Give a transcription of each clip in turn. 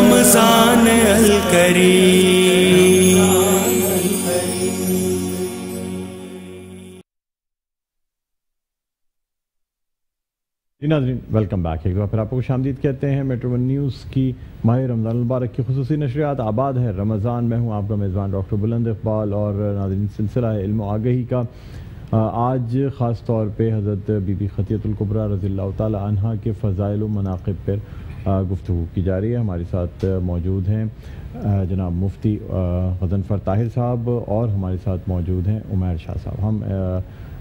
رمضان الکریم۔ ناظرین welcome back, ایک بار پھر آپ کو خوش آمدید کہتے ہیں۔ میٹرو ون نیوز کی ماہ رمضان المبارک کی خصوصی نشریات آباد ہے رمضان۔ میں ہوں آپ کا میزبان ڈاکٹر بلند اقبال، اور ناظرین سلسلہ ہے علم و آگہی کا۔ آج خاص طور پہ حضرت بی بی خطیۃ الکبریٰ رضی اللہ تعالی عنہا کے فضائل و مناقب پر گفتگو کی جا رہی ہے۔ ہمارے ساتھ موجود ہیں جناب مفتی غضنفر طاہر صاحب، اور ہمارے ساتھ موجود ہیں عمیر شاہ صاحب۔ ہم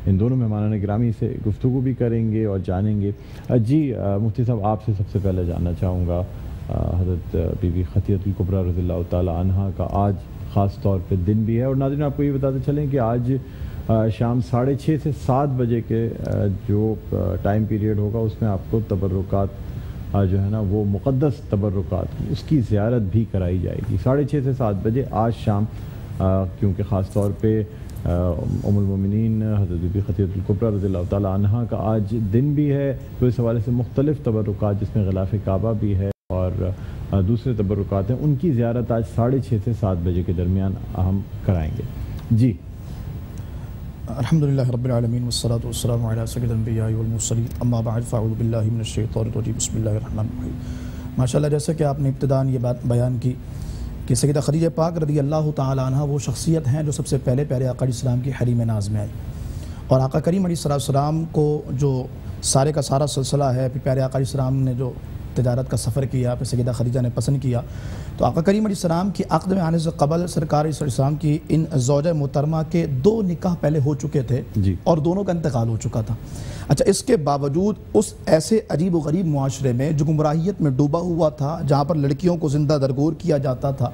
ان دونوں مہمانان گرامی سے گفتگو بھی کریں گے اور جانیں گے۔ جی مفتی صاحب، آپ سے سب سے پہلے جاننا چاہوں گا، حضرت بی بی خطیۃ الکبریٰ رضی اللہ تعالی عنہا کا آج خاص طور پہ دن بھی ہے، اور ناظرین آپ کو یہ بتاتے چلیں کہ آج شام 6:30 سے 7 بجے کے جو ٹائم پیریڈ ہوگا، اس میں آپ کو تبرکات جو ہے نا وہ مقدس تبرکات اس کی زیارت بھی کرائی جائے گی 6:30 سے 7 بجے آج شام، کیونکہ خاص طور پہ ام المومنین حضرت بی بی خطیۃ الکبریٰ رضی اللہ تعالی عنہا کا آج دن بھی ہے، تو اس حوالے سے مختلف تبرکات جس میں غلاف کعبہ بھی ہے اور دوسرے تبرکات ہیں، ان کی زیارت آج 6:30 سے 7 بجے کے درمیان ہم کرائیں گے۔ جی الحمدللہ رب العالمین والصلاة والسلام علی سید الانبیاء والمرسلین، اما بعد فاعوذ باللہ من الشیطان الرجیم، بسم اللہ الرحمن الرحیم۔ ماشاءاللہ جیسے کہ آپ نے ابتداً یہ بات بیان کی کہ سیدہ خدیجہ پاک رضی اللہ تعالی عنہ وہ شخصیت ہیں جو سب سے پہلے پیارے آقا علیہ السلام کی حریم ناز میں آئی، اور آقا کریم علیہ السلام کو جو سارے کا سارا سلسلہ ہے، پھر پیارے آقا علیہ السلام نے جو تجارت کا سفر کیا، پھر سیدہ خدیجہ نے پسند کیا، تو آقا کریم علیہ السلام کی عقد میں آنے سے قبل سرکار علیہ السلام کی ان زوجہ محترمہ کے 2 نکاح پہلے ہو چکے تھے اور دونوں کا انتقال ہو چکا تھا۔ اچھا، اس کے باوجود اس ایسے عجیب و غریب معاشرے میں جو گمراہیت میں ڈوبا ہوا تھا، جہاں پر لڑکیوں کو زندہ درگور کیا جاتا تھا،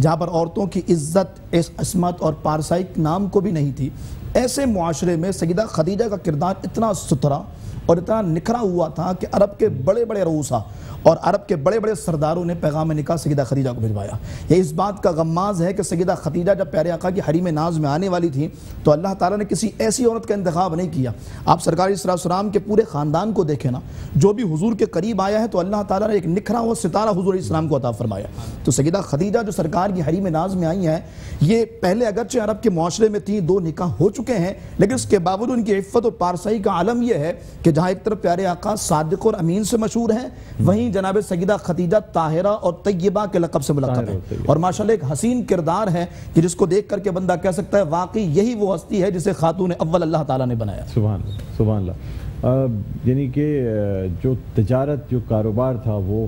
جہاں پر عورتوں کی عزت، عصمت اور پارسائی نام کو بھی نہیں تھی، ایسے معاشرے میں سیدہ خدیجہ کا کردار اتنا ستھرا اور اتنا نکھرا ہوا تھا کہ عرب کے بڑے بڑے رؤسا اور عرب کے بڑے بڑے سرداروں نے پیغام نکاح سیدہ خدیجہ کو بھجوایا۔ یہ اس بات کا غماز ہے کہ سیدہ خدیجہ جب پیارے آقا کی حریم ناز میں آنے والی تھی تو اللہ تعالیٰ نے کسی ایسی عورت کا انتخاب نہیں کیا۔ آپ سرکار علیہ السلام کے پورے خاندان کو دیکھیں نا، جو بھی حضور کے قریب آیا ہے تو اللہ تعالیٰ نے ایک نکھرا ہوا ستارہ حضور علیہ السلام کو عطا فرمایا۔ تو سیدہ خدیجہ جو سرکار کی حریم ناز میں آئی ہیں، یہ پہلے اگرچہ عرب کے معاشرے میں تھی، 2 نکاح ہو چکے ہیں، لیکن اس کے باوجود ان کی عفت و پارسائی کا عالم یہ ہے کہ جہاں ایک طرف پیارے آقا صادق اور امین سے مشہور ہیں، وہیں جناب سیدہ خدیجہ طاہرہ اور طیبہ کے لقب سے ملقب ہے، اور ماشاءاللہ ایک حسین کردار ہے کہ جس کو دیکھ کر کے بندہ کہہ سکتا ہے واقعی یہی وہ ہستی ہے جسے خاتون اول اللہ تعالیٰ نے بنایا۔ سبحان اللہ، سبحان اللہ۔ یعنی کہ جو تجارت، جو کاروبار تھا، وہ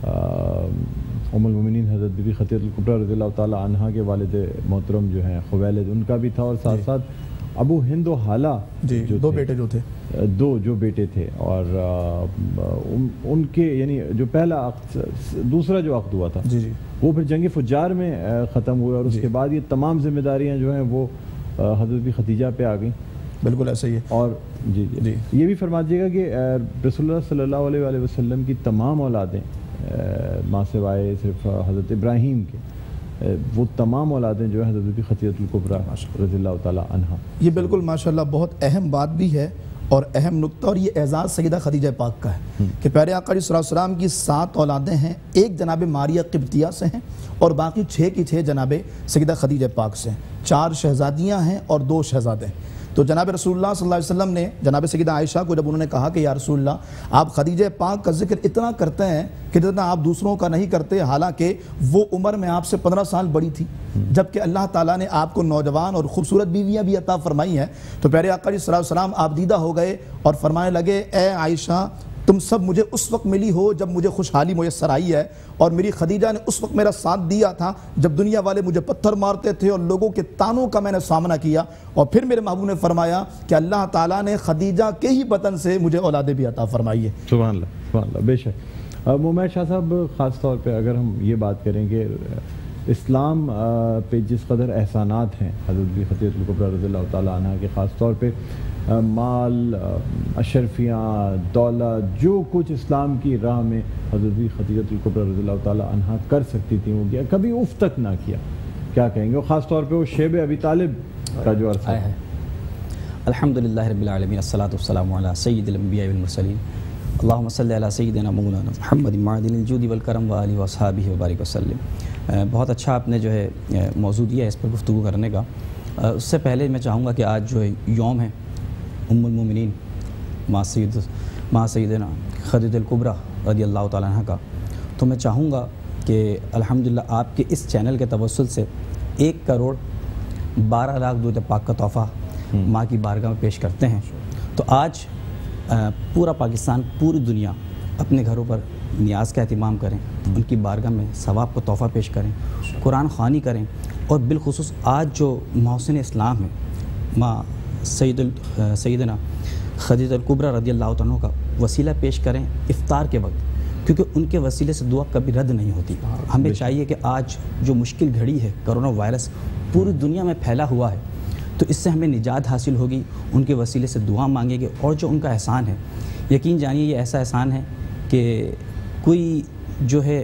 ام المومنین حضرت بی بی خطیۃ الکبریٰ رضی اللہ تعالی عنہا کے والد محترم جو ہیں خویلد، ان کا بھی تھا، اور ساتھ ساتھ ابو ہند و حالہ جو 2 بیٹے جو تھے، 2 جو بیٹے تھے، اور ان کے یعنی جو پہلا عقد، دوسرا جو عقد ہوا تھا وہ پھر جنگ فجار میں ختم ہوا، اور اس کے بعد یہ تمام ذمہ داریاں جو ہیں وہ حضرت بی خدیجہ پہ آ گئیں۔ بالکل ایسا ہی ہے۔ اور جی یہ بھی فرما دیجیے گا کہ رسول اللہ صلی اللہ علیہ وآلہ وسلم کی تمام اولادیں ماں سوائے صرف حضرت ابراہیم کے، وہ تمام اولادیں جو ہیں حضرت بی بی خطیۃ الکبریٰ رضی اللہ تعالی عنہا۔ یہ بالکل ماشاءاللہ بہت اہم بات بھی ہے اور اہم نقطہ، اور یہ اعزاز سیدہ خدیجہ پاک کا ہے کہ پیارے آقا علیہ السلام کی 7 اولادیں ہیں، 1 جناب ماریہ قبطیہ سے ہیں اور باقی 6 کی 6 جناب سیدہ خدیجہ پاک سے ہیں، 4 شہزادیاں ہیں اور 2 شہزادے ہیں۔ تو جناب رسول اللہ صلی اللہ علیہ وسلم نے جناب سیدہ عائشہ کو جب انہوں نے کہا کہ یا رسول اللہ آپ خدیجہ پاک کا ذکر اتنا کرتے ہیں کہ جتنا آپ دوسروں کا نہیں کرتے، حالانکہ وہ عمر میں آپ سے 15 سال بڑی تھی، جبکہ اللہ تعالیٰ نے آپ کو نوجوان اور خوبصورت بیویاں بھی عطا فرمائی ہیں۔ تو پیارے آقا علیہ السلام آپ دیدہ ہو گئے اور فرمانے لگے اے عائشہ تم سب مجھے اس وقت ملی ہو جب مجھے خوشحالی میسر آئی ہے، اور میری خدیجہ نے اس وقت میرا ساتھ دیا تھا جب دنیا والے مجھے پتھر مارتے تھے اور لوگوں کے تانوں کا میں نے سامنا کیا، اور پھر میرے محبوب نے فرمایا کہ اللہ تعالیٰ نے خدیجہ کے ہی بطن سے مجھے اولادیں بھی عطا فرمائی ہے۔ سبحان اللہ، سبحان اللہ، بے شک۔ عمیر شاہ صاحب، خاص طور پہ اگر ہم یہ بات کریں کہ اسلام پہ جس قدر احسانات ہیں حضرت بی خطیۃ الکبریٰ رضی اللہ تعالیٰ عنہ کے، خاص طور پہ مال، اشرفیاں، دولت، جو کچھ اسلام کی راہ میں حضرت بی خطیۃ الکبریٰ رضی اللہ تعالیٰ عنہ کر سکتی تھی وہ کیا، کبھی اف تک نہ کیا، کیا کہیں گے؟ اور خاص طور پہ وہ شیب ابی طالب کا جو عرصہ ہے۔ الحمدللہ رب العالمین، الصلاۃ والسلام علی سید الانبیاء والمرسلین، اللہم صلی علی سیدنا مولانا محمد معدن الجود والکرم وآلہ واصحابہ وبارک وسلم۔ بہت اچھا آپ نے جو ہے موضوع دیا ہے اس پر گفتگو کرنے کا۔ اس سے پہلے میں چاہوں گا کہ آج جو ہے یوم ہے ام المومنین ماں سیدنا خدیجہ الکبریٰ رضی اللہ تعالیٰ عنہ کا، تو میں چاہوں گا کہ الحمدللہ آپ کے اس چینل کے توسل سے 1 کروڑ 12 لاکھ درود پاک کا تحفہ ماں کی بارگاہ میں پیش کرتے ہیں۔ تو آج پورا پاکستان، پوری دنیا اپنے گھروں پر نیاز کا اہتمام کریں، ان کی بارگاہ میں ثواب کو تحفہ پیش کریں، قرآن خوانی کریں، اور بالخصوص آج جو محسن اسلام ہے ماں سیدنا خدیجہ الکبریٰ رضی اللہ عنہ کا وسیلہ پیش کریں افطار کے وقت، کیونکہ ان کے وسیلے سے دعا کبھی رد نہیں ہوتی۔ ہمیں چاہیے کہ آج جو مشکل گھڑی ہے، کرونا وائرس پوری دنیا میں پھیلا ہوا ہے، تو اس سے ہمیں نجات حاصل ہوگی، ان کے وسیلے سے دعا مانگیں گے۔ اور جو ان کا احسان ہے، یقین جانیے یہ ایسا احسان ہے کہ کوئی جو ہے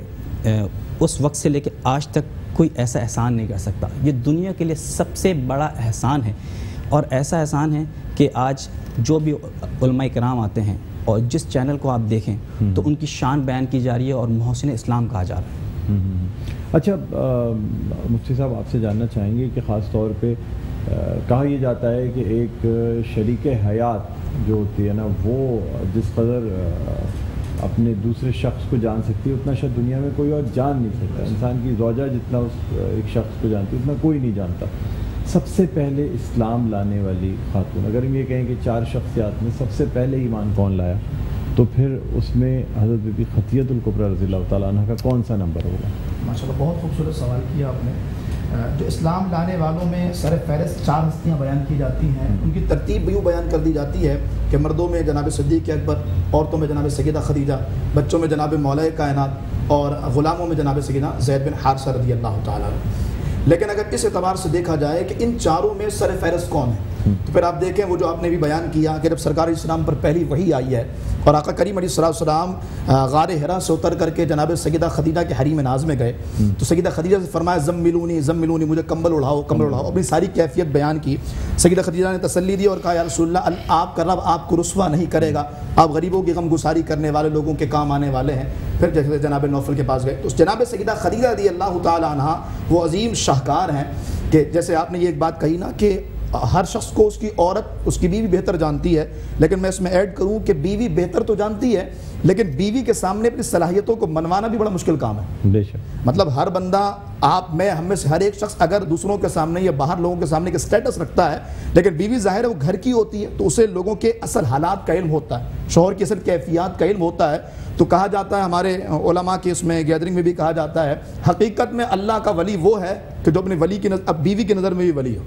اس وقت سے لے کے آج تک کوئی ایسا احسان نہیں کر سکتا۔ یہ دنیا کے لیے سب سے بڑا احسان ہے، اور ایسا احسان ہے کہ آج جو بھی علماء کرام آتے ہیں اور جس چینل کو آپ دیکھیں تو ان کی شان بیان کی جا رہی ہے اور محسن اسلام کہا جا رہا ہے۔ اچھا مفتی صاحب، آپ سے جاننا چاہیں گے کہ خاص طور پہ کہا یہ جاتا ہے کہ ایک شریک حیات جو ہوتی ہے نا، وہ جس قدر اپنے دوسرے شخص کو جان سکتی ہے اتنا شاید دنیا میں کوئی اور جان نہیں سکتا۔ انسان کی زوجہ جتنا اس ایک شخص کو جانتی ہے اتنا کوئی نہیں جانتا۔ سب سے پہلے اسلام لانے والی خاتون، اگر ہم یہ کہیں کہ 4 شخصیات میں سب سے پہلے ایمان کون لایا، تو پھر اس میں حضرت بی بی خدیجہ الکبریٰ رضی اللہ تعالیٰ عنہ کا کون سا نمبر ہوگا؟ ماشاءاللہ بہت خوبصورت سوال کیا آپ نے۔ جو اسلام لانے والوں میں سر فہرست 4 ہستیاں بیان کی جاتی ہیں، ان کی ترتیب یوں بیان کر دی جاتی ہے کہ مردوں میں جناب صدیق اکبر، عورتوں میں جناب سیدہ خدیجہ، بچوں میں جناب مولا کائنات، اور غلاموں میں جناب سیدنا زید بن حارثہ رضی اللہ تعالیٰ عنہ۔ لیکن اگر اس اعتبار سے دیکھا جائے کہ ان 4 میں سر فہرست کون ہے، تو پھر آپ دیکھیں وہ جو آپ نے بھی بیان کیا کہ جب سرکار اسلام پر پہلی وحی آئی ہے اور آقا کریم علیہ السلام غار حرا سے اتر کر کے جناب سیدہ خدیجہ کے حریم ناز میں گئے، تو سیدہ خدیجہ سے فرمایا زملونی زملونی، مجھے کمبل اڑاؤ کمبل اڑاؤ، اپنی ساری کیفیت بیان کی۔ سیدہ خدیجہ نے تسلی دی اور کہا یا رسول اللہ، آپ کا رب آپ کو رسوا نہیں کرے گا، آپ غریبوں کی غم گساری کرنے والے لوگوں کے کام آنے والے ہیں۔ پھر جیسے جناب نوفل کے پاس گئے تو جناب سیدہ خدیجہ رضی اللہ تعالیٰ عنہ وہ عظیم شاہکار ہیں کہ جیسے آپ نے یہ ایک بات کہی نا کہ ہر شخص کو اس کی عورت، اس کی بیوی بہتر جانتی ہے، لیکن میں اس میں ایڈ کروں کہ بیوی بہتر تو جانتی ہے، لیکن بیوی کے سامنے اپنی صلاحیتوں کو منوانا بھی بڑا مشکل کام ہے۔ بے شک، مطلب ہر بندہ، آپ میں، ہم میں سے ہر ایک شخص اگر دوسروں کے سامنے یا باہر لوگوں کے سامنے کے سٹیٹس رکھتا ہے، لیکن بیوی ظاہر ہے وہ گھر کی ہوتی ہے تو اسے لوگوں کے اصل حالات کا علم ہوتا ہے، شوہر کی اصل کیفیات کا علم ہوتا ہے۔ تو کہا جاتا ہے ہمارے علماء کے اس میں گیدرنگ میں بھی کہا جاتا ہے، حقیقت میں اللہ کا ولی وہ ہے کہ جو اپنے ولی کی اب بیوی کی نظر میں بھی ولی ہو۔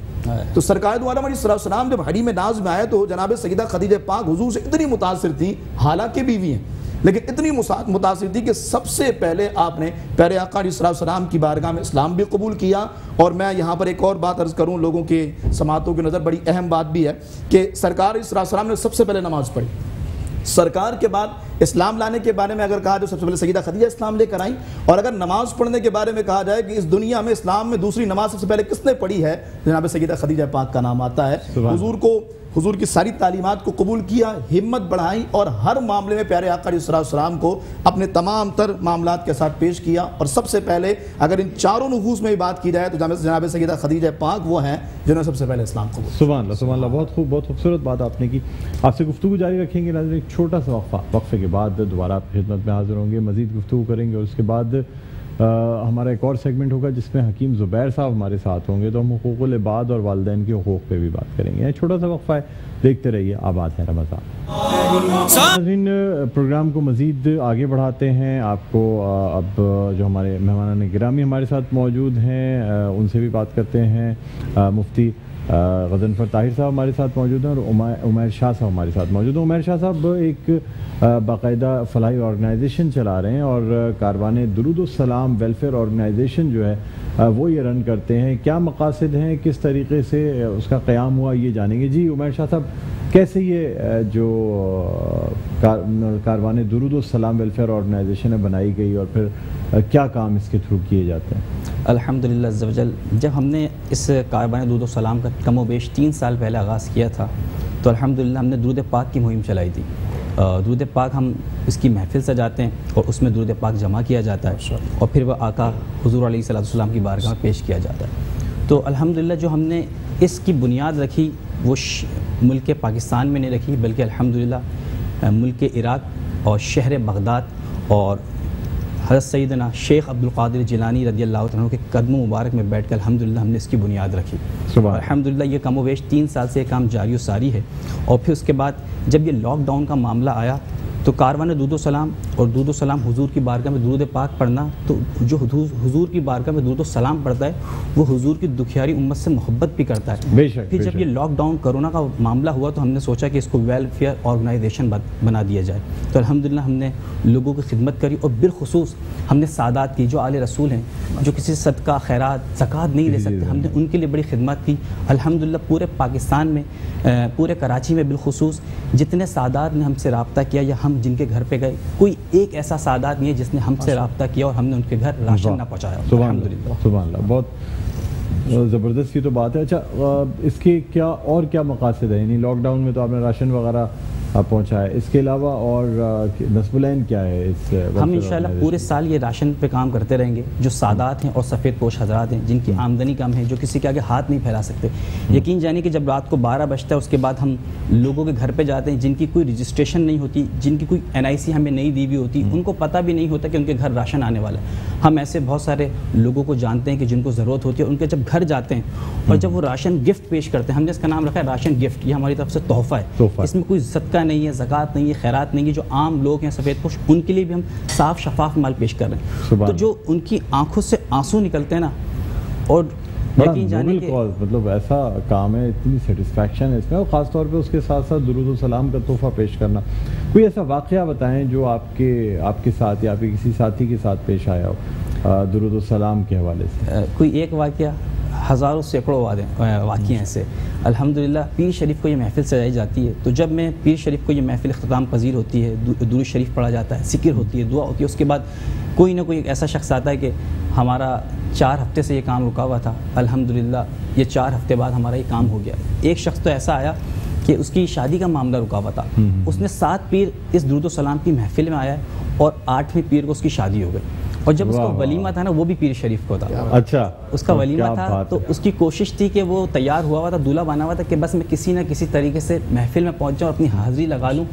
تو سرکار دو عالم علیہ السلام جب حریم ناز میں آئے تو جناب سیدہ خدیجہ پاک حضور سے اتنی متاثر تھیں، حالانکہ بیوی ہیں لیکن اتنی متاثر تھی کہ سب سے پہلے آپ نے پیارے آقا علیہ السلام کی بارگاہ میں اسلام بھی قبول کیا۔ اور میں یہاں پر ایک اور بات عرض کروں، لوگوں کے سماعتوں کی نظر بڑی اہم بات بھی ہے کہ سرکار علیہ السلام نے سب سے پہلے نماز پڑھی۔ سرکار کے بعد اسلام لانے کے بارے میں اگر کہا جو سب سے پہلے سیدہ خدیجہ اسلام لے کر آئیں، اور اگر نماز پڑھنے کے بارے میں کہا جائے کہ اس دنیا میں اسلام میں دوسری نماز سب سے پہلے کس نے پڑھی ہے، جناب سیدہ خدیجہ پاک کا نام آتا ہے۔ حضور کی ساری تعلیمات کو قبول کیا، ہمت بڑھائی، اور ہر معاملے میں پیارے آقا علیہ السلام کو اپنے تمام تر معاملات کے ساتھ پیش کیا۔ اور سب سے پہلے اگر ان 4 نفوس میں بھی بات کی جائے تو جناب سیدہ خدیجہ پاک وہ ہیں جنہوں نے سب سے پہلے اسلام قبول۔ سبحان اللہ، سبحان اللہ، بہت خوب، بہت خوبصورت بات آپ نے کی۔ آپ سے گفتگو جاری رکھیں گے ناظرین، ایک چھوٹا سا وقفے کے بعد دوبارہ آپ کی خدمت میں حاضر ہوں گے، مزید گفتگو کریں گے، اور اس کے بعد ہمارا ایک اور سیگمنٹ ہوگا جس میں حکیم زبیر صاحب ہمارے ساتھ ہوں گے، تو ہم حقوق العباد اور والدین کے حقوق پہ بھی بات کریں گے۔ چھوٹا سا وقفہ ہے، دیکھتے رہیے آباد ہے رمضان۔ ناظرین، پروگرام کو مزید آگے بڑھاتے ہیں۔ آپ کو اب جو ہمارے مہمان گرامی ہمارے ساتھ موجود ہیں ان سے بھی بات کرتے ہیں۔ مفتی غضنفر طاہر صاحب ہمارے ساتھ موجود ہیں اور عمیر شاہ صاحب ہمارے ساتھ موجود ہیں۔ عمیر شاہ صاحب ایک باقاعدہ فلاحی آرگنائزیشن چلا رہے ہیں، اور کاروان درود السلام ویلفیئر آرگنائزیشن جو ہے وہ یہ رن کرتے ہیں۔ کیا مقاصد ہیں، کس طریقے سے اس کا قیام ہوا، یہ جانیں گے۔ جی عمیر شاہ صاحب، کیسے یہ جو کاروان درود السلام ویلفیئر آرگنائزیشن ہے بنائی گئی، اور پھر کیا کام اس کے تھرو کیے جاتے ہیں؟ الحمدللہ عز و جل، جب ہم نے اس کاروان درود السلام کا کم و بیش 3 سال پہلے آغاز کیا تھا تو الحمدللہ ہم نے درود پاک کی مہم چلائی تھی، درود پاک ہم اس کی محفل سجاتے ہیں اور اس میں درود پاک جمع کیا جاتا ہے اور پھر وہ آقا حضور علیہ الصلوۃ والسلام کی بارگاہ میں پیش کیا جاتا ہے۔ تو الحمدللہ جو ہم نے اس کی بنیاد رکھی وہ ملک پاکستان میں نہیں رکھی، بلکہ الحمدللہ ملک عراق اور شہر بغداد اور حضرت سیدنا شیخ عبد القادر جیلانی رضی اللہ عنہ کے قدموں مبارک میں بیٹھ کر الحمدللہ ہم نے اس کی بنیاد رکھی۔ الحمدللہ یہ کم و بیش 3 سال سے یہ کام جاری و ساری ہے۔ اور پھر اس کے بعد جب یہ لاک ڈاؤن کا معاملہ آیا تو کاروان درود و سلام اور درود و سلام حضور کی بارگاہ میں درود پاک پڑھنا، تو جو حضور کی بارگاہ میں درود و سلام پڑھتا ہے وہ حضور کی دکھیاری امت سے محبت بھی کرتا ہے۔ بے شک پھر جب یہ لاک ڈاؤن کرونا کا معاملہ ہوا تو ہم نے سوچا کہ اس کو ویلفیئر آرگنائزیشن بنا دیا جائے، تو الحمدللہ ہم نے لوگوں کی خدمت کری اور بالخصوص ہم نے سادات کی جو آل رسول ہیں، جو کسی صدقہ خیرات زکوٰۃ نہیں لے سکتے، ہم نے ان کے لیے بڑی خدمت کی۔ الحمدللہ پورے پاکستان میں، پورے کراچی میں بالخصوص جتنے سادات نے ہم سے رابطہ کیا یا ہم جن کے گھر پہ گئے، کوئی ایک ایسا سادات نہیں ہے جس نے ہم سے رابطہ کیا اور ہم نے ان کے گھر راشن نہ پہنچایا۔ الحمدللہ سبحان اللہ، بہت زبردست کی تو بات ہے۔ اچھا، اس کے اور کیا مقاصد ہیں؟ یعنی لاک ڈاؤن میں تو آپ نے راشن وغیرہ پہنچایا، اس کے علاوہ اور نصب العین کیا ہے اس؟ ہم انشاءاللہ پورے سال یہ راشن پہ کام کرتے رہیں گے۔ جو سادات ہیں اور سفید پوش حضرات ہیں جن کی آمدنی کم ہے، جو کسی کے آگے ہاتھ نہیں پھیلا سکتے، یقین جانیے کہ جب رات کو 12 بجتا ہے اس کے بعد ہم لوگوں کے گھر پہ جاتے ہیں جن کی کوئی رجسٹریشن نہیں ہوتی، جن کی کوئی NIC ہمیں نہیں دی ہوئی ہوتی، ان کو پتہ بھی نہیں ہوتا کہ ان کے گھر راشن آنے والا ہے۔ ہم ایسے بہت سارے لوگوں کو جانتے ہیں کہ جن کو ضرورت ہوتی ہے، ان کے جب گھر جاتے ہیں اور جب وہ راشن گفٹ پیش کرتے ہیں، ہم نے اس کا نام رکھا ہے راشن گفٹ، یہ ہماری طرف سے تحفہ ہے۔ اس میں کوئی صدقہ نہیں ہے، زکوٰۃ نہیں ہے، خیرات نہیں ہے۔ جو عام لوگ ہیں سفید پوش، ان کے لیے بھی ہم صاف شفاف مال پیش کر رہے ہیں۔ تو جو ان کی آنکھوں سے آنسو نکلتے ہیں نا، اور یقین جانے کہ مطلب ایسا کام ہے، اتنی سیٹسفیکشن ہے اس میں، اور خاص طور پہ اس کے ساتھ ساتھ درود و سلام کا تحفہ پیش کرنا۔ کوئی ایسا واقعہ بتائیں جو آپ کے ساتھ یا آپ کے کسی ساتھی کے ساتھ پیش آیا ہو درود و سلام کے حوالے سے؟ کوئی ایک واقعہ، ہزاروں سینکڑوں واقعے ایسے۔ الحمدللہ پیر شریف کو یہ محفل سجائی جاتی ہے، تو جب میں پیر شریف کو یہ محفل اختتام پذیر ہوتی ہے، درود شریف پڑھا جاتا ہے، ذکر ہوتی ہے، دعا ہوتی ہے، اس کے بعد کوئی نہ کوئی ایسا شخص آتا ہے کہ ہمارا 4 ہفتے سے یہ کام رکا ہوا تھا، الحمدللہ یہ 4 ہفتے بعد ہمارا یہ کام ہو گیا۔ ایک شخص تو ایسا آیا کہ اس کی شادی کا معاملہ رکا ہوا تھا، اس نے 7 پیر اس درود و سلام کی محفل میں آیا اور 8ویں پیر کو اس کی شادی ہو گئی، اور جب اس کا ولیمہ تھا نا وہ بھی پیر شریف کو تھا۔ اچھا، اس کا ولیمہ تھا، تو اس کی کوشش تھی کہ وہ تیار ہوا ہوا تھا، دولہا بنا ہوا تھا کہ بس میں کسی نہ کسی طریقے سے محفل میں پہنچ جاؤں، اپنی حاضری لگا لوں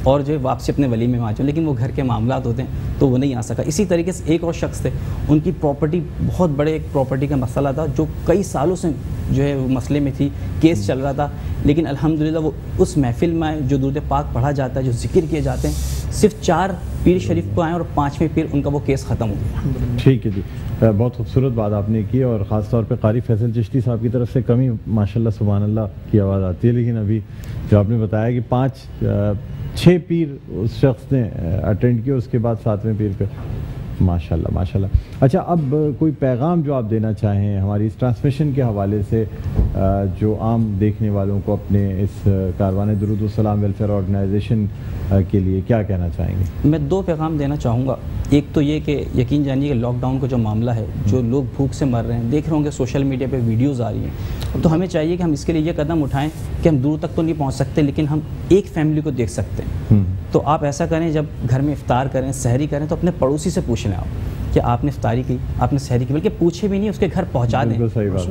اور جو ہے واپسی اپنے ولیمے میں آ جاؤں، لیکن وہ گھر کے معاملات ہوتے ہیں تو وہ نہیں آ سکا۔ اسی طریقے سے ایک اور شخص تھے، ان کی پراپرٹی بہت بڑے ایک پراپرٹی کا مسئلہ تھا جو کئی سالوں سے جو ہے وہ مسئلے میں تھی، کیس چل رہا تھا، لیکن الحمدللہ وہ اس محفل میں جو درود پاک پڑھا جاتا ہے، جو ذکر کیے جاتے ہیں، صرف 4 پیر شریف کو آئے اور 5ویں پیر ان کا وہ کیس ختم ہو گیا۔ ٹھیک ہے جی، بہت خوبصورت بات آپ نے کی، اور خاص طور پہ قاری فیصل چشتی صاحب کی طرف سے کمی ماشاءاللہ سبحان اللہ کی آواز آتی ہے، لیکن ابھی جو آپ نے بتایا کہ 6 پیر اس شخص نے اٹینڈ کیا، اس کے بعد 7ویں پیر پہ ماشاءاللہ ماشاءاللہ۔ اچھا، اب کوئی پیغام جو آپ دینا چاہیں ہماری اس ٹرانسمیشن کے حوالے سے جو عام دیکھنے والوں کو اپنے اس کاروان درود و سلام ویلفیئر آرگنائزیشن کے لیے کیا کہنا چاہیں گے؟ میں 2 پیغام دینا چاہوں گا۔ ایک تو یہ کہ یقین جانیے کہ لاک ڈاؤن کا جو معاملہ ہے، جو لوگ بھوک سے مر رہے ہیں، دیکھ رہے ہوں گے سوشل میڈیا پہ ویڈیوز آ رہی ہیں، تو ہمیں چاہیے کہ ہم اس کے لیے یہ قدم اٹھائیں کہ ہم دور تک تو نہیں پہنچ سکتے لیکن ہم ایک فیملی کو دیکھ سکتے ہیں۔ تو آپ ایسا کریں، جب گھر میں افطار کریں، سحری کریں، تو اپنے پڑوسی سے پوچھ لیں آپ کہ آپ نے افطاری کی، آپ نے سحری کی، بلکہ پوچھے بھی نہیں، اس کے گھر پہنچا دیں۔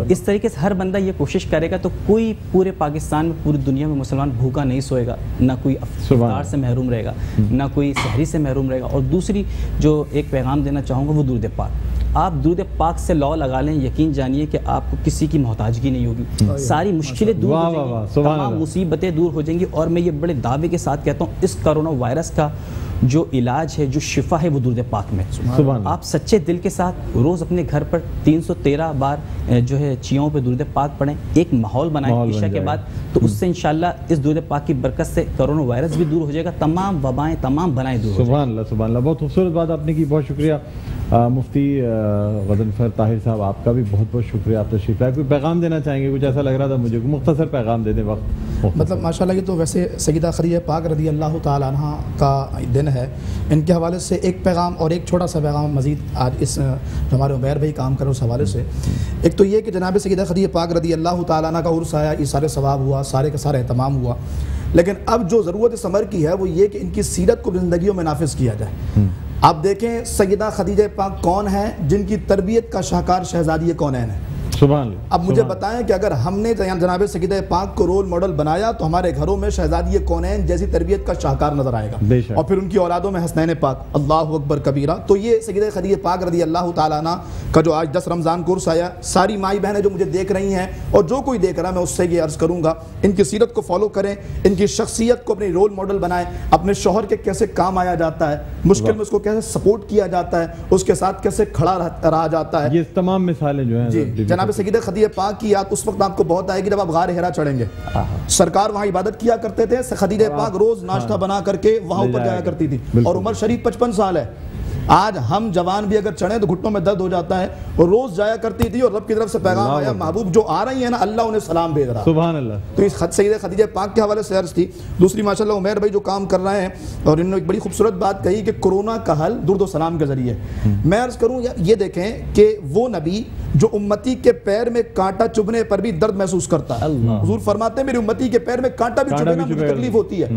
اس طریقے سے ہر بندہ یہ کوشش کرے گا تو کوئی پورے پاکستان میں، پوری دنیا میں مسلمان بھوکا نہیں سوئے گا، نہ کوئی افطار سے محروم رہے گا، نہ کوئی سحری سے محروم رہے گا۔ اور دوسری جو ایک پیغام دینا چاہوں گا وہ درود پاک۔ آپ درود پاک سے لو لگا لیں، یقین جانیے کہ آپ کو کسی کی محتاجگی نہیں ہوگی، ساری مشکلیں دور ہو جائیں گی، تمام مصیبتیں دور ہو جائیں گی، اور میں یہ بڑے دعوے کے ساتھ کہتا ہوں اس کرونا وائرس کا جو علاج ہے، جو شفا ہے، وہ درود پاک میں۔ آپ سچے دل کے ساتھ روز اپنے گھر پر 313 بار جو ہے چیوں پہ درود پاک پڑھیں، ایک ماحول بنائیں عشاء کے بعد، تو اس سے انشاءاللہ اس درود پاک کی برکت سے کرونا وائرس بھی دور ہو جائے گا، تمام وبائیں، تمام بلائیں دور ہو جائیں گی۔ سبحان اللہ سبحان اللہ، بہت خوبصورت بات آپ نے کی، بہت شکریہ مفتی غضنفر طاہر صاحب، آپ کا بھی بہت بہت شکریہ، آپ تشریف لائے۔ کوئی پیغام دینا چاہیں گے؟ کچھ ایسا لگ رہا تھا مجھے، مختصر پیغام دے دیں، وقت مطلب ماشاءاللہ یہ تو ویسے سیدہ خدیجہ پاک رضی اللہ تعالیٰ عنہ کا دن ہے، ان کے حوالے سے ایک پیغام اور ایک چھوٹا سا پیغام مزید آج اس ہمارے عمیر بھائی کام کرے اس حوالے سے۔ ایک تو یہ کہ جناب سیدہ خدیجہ پاک رضی اللہ تعالیٰ عنہ کا عرس آیا، یہ سارے ثواب ہوا، سارے کا سارا اہتمام ہوا، لیکن اب جو ضرورت اس امر کی ہے وہ یہ کہ ان کی سیرت کو زندگیوں میں نافذ کیا جائے. آپ دیکھیں سیدہ خدیجہ پاک کون ہیں جن کی تربیت کا شاہکار شہزادی کونین ہے. سبحان اللہ. اب مجھے بتائیں کہ اگر ہم نے جناب سیدہ پاک کو رول ماڈل بنایا تو ہمارے گھروں میں شہزادی کونین جیسی تربیت کا شاہکار نظر آئے گا, اور پھر ان کی اولادوں میں حسنین پاک, اللہ اکبر کبیرہ. تو یہ سیدہ خدیجہ پاک رضی اللہ تعالیٰ عنہ کا جو آج 10 رمضان کورس آیا, ساری مائی بہنیں جو مجھے دیکھ رہی ہیں اور جو کوئی دیکھ رہا ہے, میں اس سے یہ عرض کروں گا ان کی سیرت کو فالو کریں, ان کی شخصیت کو اپنی رول ماڈل بنائیں, اپنے شوہر کے کیسے کام آیا جاتا ہے, مشکل میں اس کو کیسے سپورٹ کیا جاتا ہے, اس کے ساتھ کیسے کھڑا رہا جاتا ہے. یہ تمام مثالیں جو ہیں جی جناب سیدہ خدیجہ پاک کی یاد اس وقت آپ کو بہت آئے گی جب آپ غار ہرا چڑھیں گے. سرکار وہاں عبادت کیا کرتے تھے, خدیجہ پاک روز ناشتہ بنا کر کے وہاں اوپر جایا کرتی تھی, اور عمر شریف 55 سال ہے. آج ہم جوان بھی اگر چڑھیں تو گھٹنوں میں درد ہو جاتا ہے, اور روز جایا کرتی تھی, اور رب کی طرف سے پیغام آیا محبوب جو آ رہی ہیں نا اللہ انہیں سلام بھیج رہا. سبحان اللہ. تو اس سیدہ خدیجہ پاک کے حوالے سے عرض تھی. دوسری ماشاءاللہ عمیر بھائی جو کام کر رہے ہیں, اور انہوں نے ایک بڑی خوبصورت بات کہی کہ کورونا کا حل درد و سلام کے ذریعے. میں عرض کروں یہ دیکھیں کہ وہ نبی جو امتی کے پیر میں کانٹا چبھنے پر بھی درد محسوس کرتا ہے. حضور فرماتے ہیں میری امتی کے پیر میں کانٹا بھی چبھے نا مجھے تکلیف ہوتی ہے.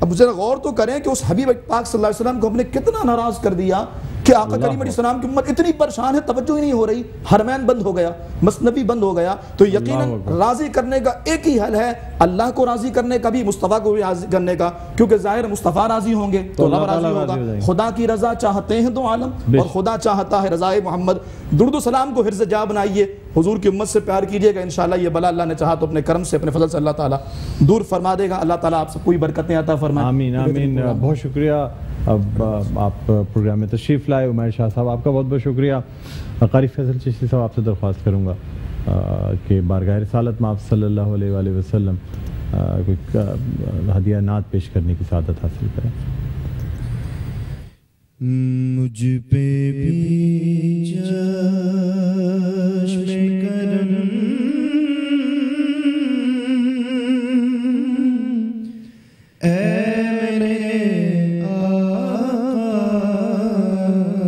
اب ذرا غور تو کریں کہ اس حبیب پاک صلی اللہ علیہ وسلم کو ہم نے کتنا ناراض کر دیا کہ آقا کریم علیہ السلام کی امت اتنی پریشان ہے, توجہ ہی نہیں ہو رہی, حرمین بند ہو گیا, مسنبی بند ہو گیا. تو یقیناً راضی کرنے کا ایک ہی حل ہے, اللہ کو راضی کرنے کا بھی, مصطفیٰ کو بھی راضی کرنے کا, کیونکہ ظاہر مصطفیٰ راضی ہوں گے تو اللہ راضی ہوگا. خدا کی رضا چاہتے ہیں تو عالم, اور خدا چاہتا ہے رضائے محمد. درود و سلام کو حرز جا بنائیے, حضور کی امت سے پیار کیجئے گا, انشاءاللہ یہ بلا اللہ نے چاہا تو اپنے کرم سے اپنے فضل سے اللہ تعالیٰ دور فرما دے گا. اللہ تعالیٰ آپ سب کو برکتیں عطا فرمائے. آمین آمین. بہت شکریہ. اب آپ پروگرام میں تشریف لائے عمیر شاہ صاحب, آپ کا بہت بہت شکریہ. قاری فیصل چشتی صاحب آپ سے درخواست کروں گا کہ بارگاہ رسالت میں آپ صلی اللہ علیہ وآلہ وسلم کوئی ہدیہ نعت پیش کرنے کی سعادت حاصل کریں. مجھ پہ بھی چشم کرم اے میرے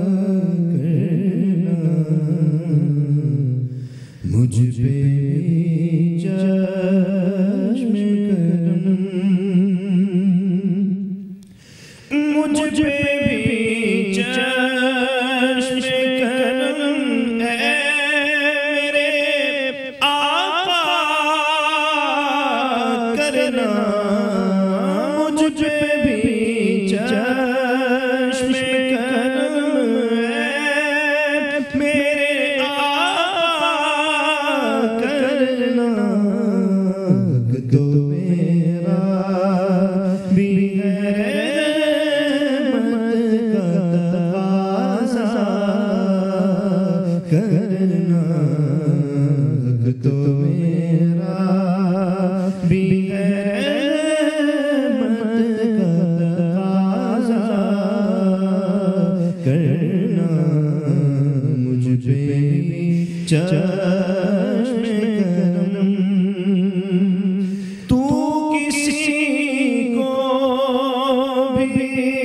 آقا کرنا, مجھ پہ بھی چشم کرم, مجھ پہ تو کسی کو بھی